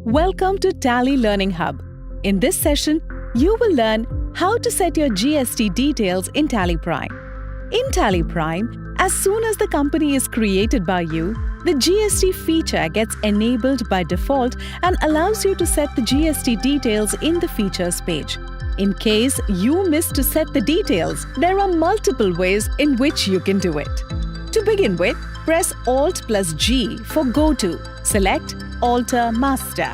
Welcome to Tally Learning Hub. In this session, you will learn how to set your GST details in TallyPrime. In TallyPrime, as soon as the company is created by you, the GST feature gets enabled by default and allows you to set the GST details in the Features page. In case you miss to set the details, there are multiple ways in which you can do it. To begin with, press Alt plus G for Go To. Select Alter Master.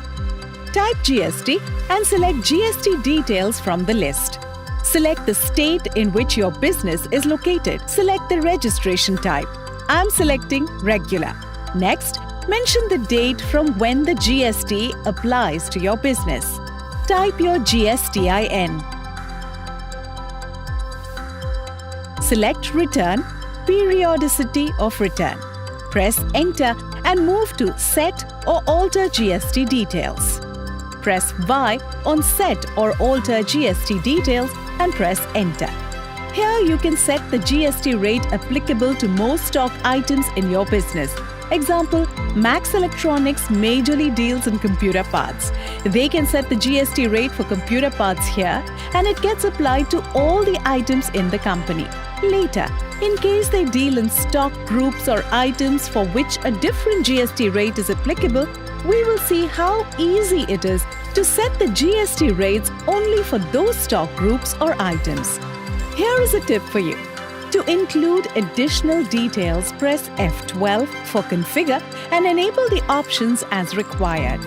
Type GST and select GST details from the list. Select the state in which your business is located. Select the registration type. I'm selecting Regular. Next, mention the date from when the GST applies to your business. Type your GSTIN. Select Return, Periodicity of Return. Press Enter and move to Set or Alter GST Details. Press Y on Set or Alter GST Details and press Enter. Here you can set the GST rate applicable to most stock items in your business. Example, Max Electronics majorly deals in computer parts. They can set the GST rate for computer parts here and it gets applied to all the items in the company. Later, in case they deal in stock groups or items for which a different GST rate is applicable, we will see how easy it is to set the GST rates only for those stock groups or items. Here is a tip for you. To include additional details, press F12 for Configure and enable the options as required.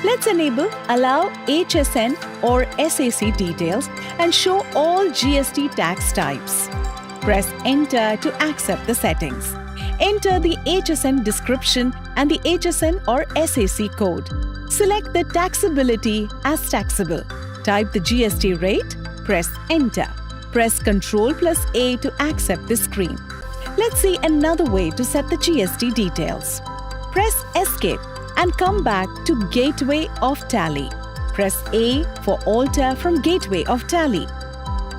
Let's enable Allow HSN or SAC details and show all GST tax types. Press Enter to accept the settings. Enter the HSN description and the HSN or SAC code. Select the taxability as taxable. Type the GST rate, press Enter. Press Ctrl plus A to accept the screen. Let's see another way to set the GST details. Press Escape and come back to Gateway of Tally. Press A for Alter from Gateway of Tally.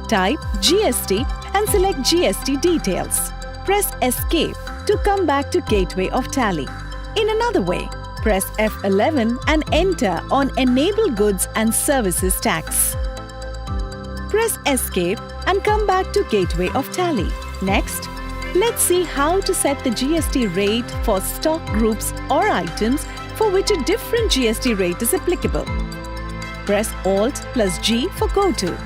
Type GST and select GST details. Press Escape to come back to Gateway of Tally. In another way, press F11 and enter on Enable Goods and Services Tax. Press Escape and come back to Gateway of Tally. Next, let's see how to set the GST rate for stock groups or items for which a different GST rate is applicable. Press Alt plus G for Go To.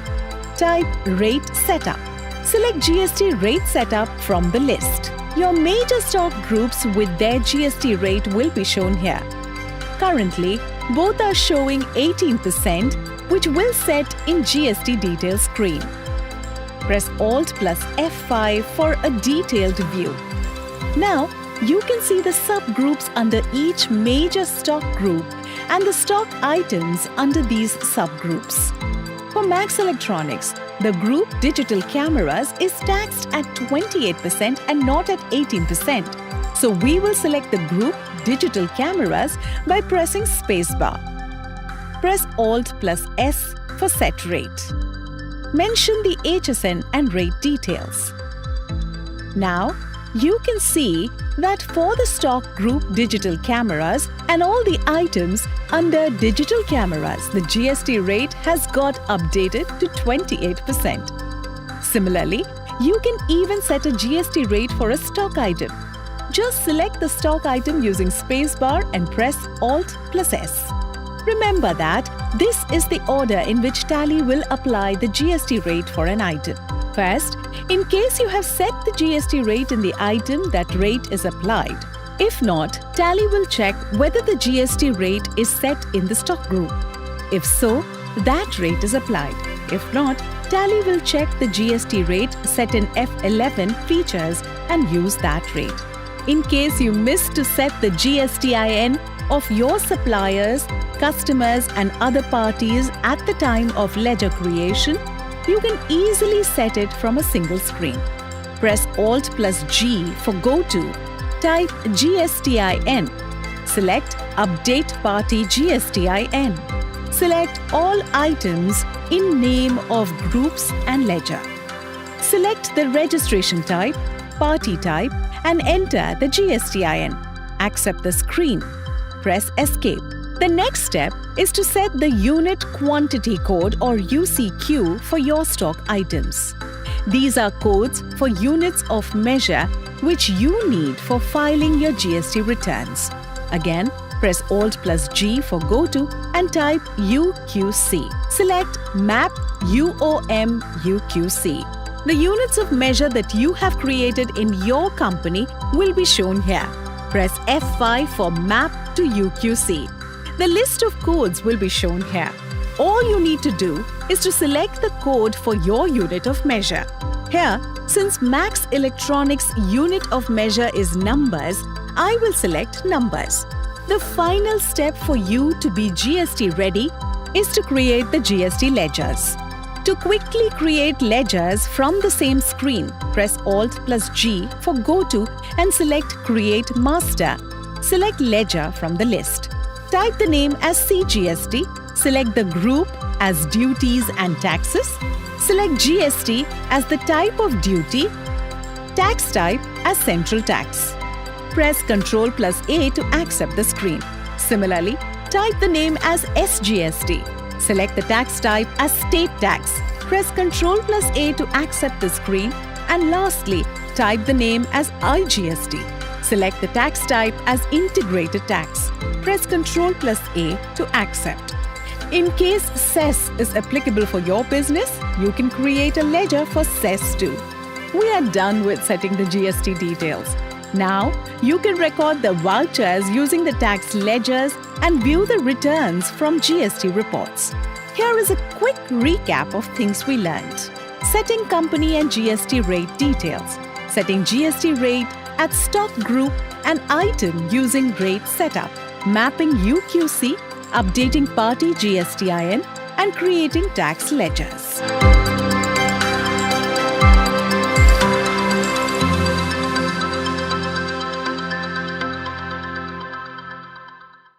Type Rate Setup. Select GST Rate Setup from the list. Your major stock groups with their GST rate will be shown here. Currently, both are showing 18%, which will set in GST Details screen. Press Alt plus F5 for a detailed view. Now, you can see the subgroups under each major stock group and the stock items under these subgroups. For Max Electronics, the group Digital Cameras is taxed at 28% and not at 18%. So we will select the group Digital Cameras by pressing Spacebar. Press Alt plus S for Set Rate. Mention the HSN and rate details. Now, you can see that for the stock group Digital Cameras and all the items under Digital Cameras, the GST rate has got updated to 28%. Similarly, you can even set a GST rate for a stock item. Just select the stock item using Spacebar and press Alt plus S. Remember that this is the order in which Tally will apply the GST rate for an item. First, in case you have set the GST rate in the item, that rate is applied. If not, Tally will check whether the GST rate is set in the stock group. If so, that rate is applied. If not, Tally will check the GST rate set in F11 Features and use that rate. In case you missed to set the GSTIN of your suppliers, customers and other parties at the time of ledger creation, you can easily set it from a single screen. Press Alt plus G for Go To. Type GSTIN. Select Update Party GSTIN. Select all items in name of groups and ledger. Select the registration type, party type and enter the GSTIN. Accept the screen. Press Escape. The next step is to set the Unit Quantity Code or UCQ for your stock items. These are codes for units of measure which you need for filing your GST returns. Again, press Alt+G for Go To and type UQC. Select Map UOM UQC. The units of measure that you have created in your company will be shown here. Press F5 for Map to UQC. The list of codes will be shown here. All you need to do is to select the code for your unit of measure. Here, since Max Electronics' unit of measure is numbers, I will select numbers. The final step for you to be GST ready is to create the GST ledgers. To quickly create ledgers from the same screen, press Alt+G for Go To and select Create Master. Select Ledger from the list. Type the name as CGST, select the group as Duties and Taxes, select GST as the type of duty, tax type as Central Tax. Press Ctrl+A to accept the screen. Similarly, type the name as SGST. Select the tax type as State Tax. Press Ctrl+A to accept the screen. And lastly, type the name as IGST. Select the tax type as Integrated Tax. Press Ctrl+A to accept. In case cess is applicable for your business, you can create a ledger for cess too. We are done with setting the GST details. Now, you can record the vouchers using the tax ledgers and view the returns from GST reports. Here is a quick recap of things we learned. Setting company and GST rate details. Setting GST rate at stock group and item using rate setup. Mapping UQC, updating party GSTIN, and creating tax ledgers.